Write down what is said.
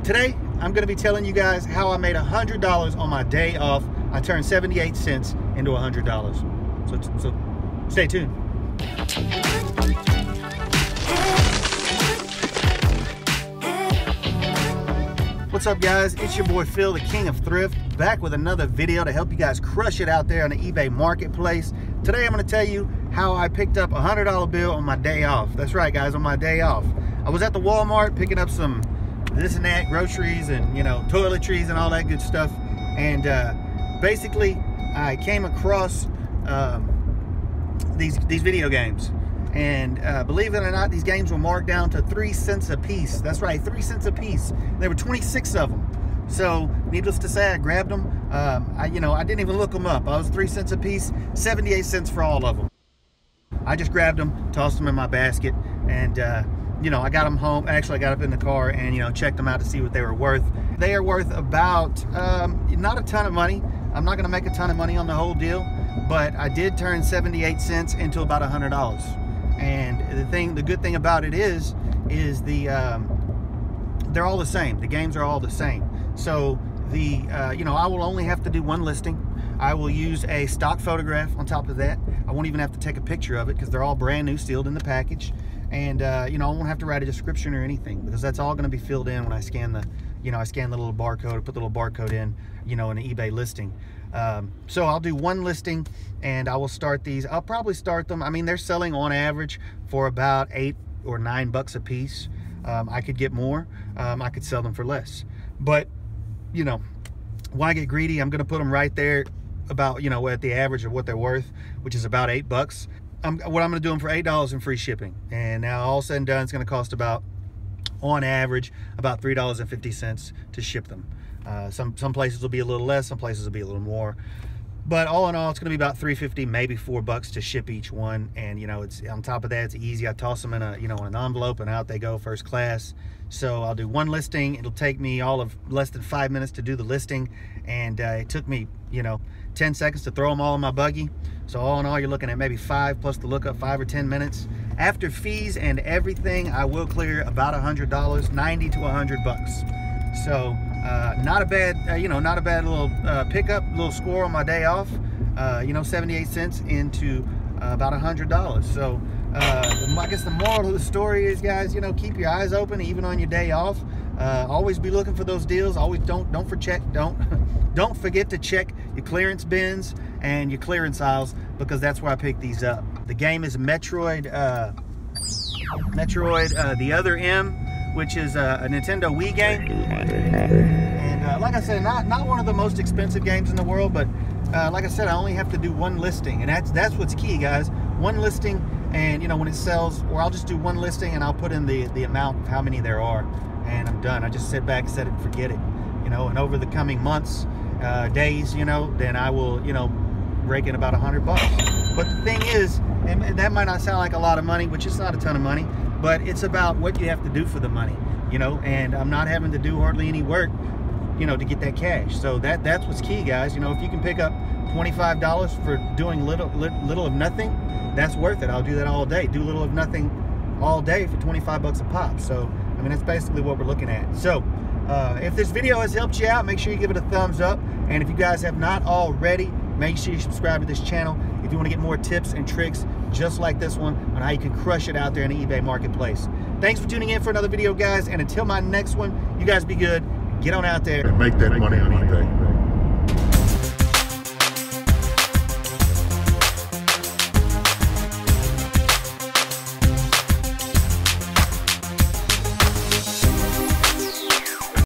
Today, I'm gonna be telling you guys how I made $100 on my day off. I turned 78 cents into $100. So stay tuned. What's up, guys? It's your boy Phil, the king of thrift, back with another video to help you guys crush it out there on the eBay marketplace. Today I'm going to tell you how I picked up a $100 bill on my day off. That's right, guys, on my day off. I was at the Walmart picking up some this and that, groceries and, you know, toiletries and all that good stuff. And basically I came across these video games. And believe it or not, these games were marked down to 3 cents a piece. That's right, 3 cents a piece. There were 26 of them. So, needless to say, I grabbed them. I didn't even look them up. I was 3 cents a piece, 78 cents for all of them. I just grabbed them, tossed them in my basket, and I got them home. Actually, I got up in the car and checked them out to see what they were worth. They are worth about not a ton of money. I'm not going to make a ton of money on the whole deal, but I did turn 78 cents into about $100. And the good thing about it is they're all the same. The games are all the same. So I will only have to do one listing. I will use a stock photograph on top of that. I won't even have to take a picture of it because they're all brand new, sealed in the package. And I won't have to write a description or anything because that's all going to be filled in when I scan the little barcode or put the little barcode in an eBay listing. So I'll do one listing and I will start these. I'll probably start them. I mean, they're selling on average for about $8 or $9 a piece. I could get more. I could sell them for less. But, when I get greedy, I'm going to put them right there about, at the average of what they're worth, which is about $8. What I'm going to do them for $8 in free shipping. And now all said and done, it's going to cost about, on average, about $3.50 to ship them. Some places will be a little less, some places will be a little more, but all in all, it's going to be about $3.50, maybe $4 to ship each one. And it's on top of that, it's easy. I toss them in an envelope, and out they go, first class. So I'll do one listing. It'll take me all of less than 5 minutes to do the listing, and it took me 10 seconds to throw them all in my buggy. So all in all, you're looking at maybe 5 plus the lookup, 5 or 10 minutes. After fees and everything, I will clear about $100, 90 to $100. So not a bad, not a bad little pickup, little score on my day off. 78 cents into about $100. So I guess the moral of the story is, guys, keep your eyes open even on your day off. Always be looking for those deals. Always don't forget to check your clearance bins and your clearance aisles, because that's where I pick these up. The game is Metroid The Other M, which is a Nintendo Wii game. And like I said, not one of the most expensive games in the world, but like I said, I only have to do one listing, and that's what's key, guys. One listing, and when it sells, or I'll just do one listing and I'll put in the amount of how many there are, and I'm done. I just sit back, set it, and forget it. And over the coming months, days, then I will, rake in about $100. But the thing is, and that might not sound like a lot of money, which is not a ton of money, but it's about what you have to do for the money, and I'm not having to do hardly any work, to get that cash. So that's what's key, guys. If you can pick up $25 for doing little of nothing, that's worth it. I'll do that all day. Do little of nothing all day for 25 bucks a pop. So, I mean, that's basically what we're looking at. So, if this video has helped you out, make sure you give it a thumbs up. And if you guys have not already, make sure you subscribe to this channel if you want to get more tips and tricks just like this one on how you can crush it out there in the eBay marketplace. Thanks for tuning in for another video, guys. And until my next one, you guys be good. Get on out there and make that money on eBay.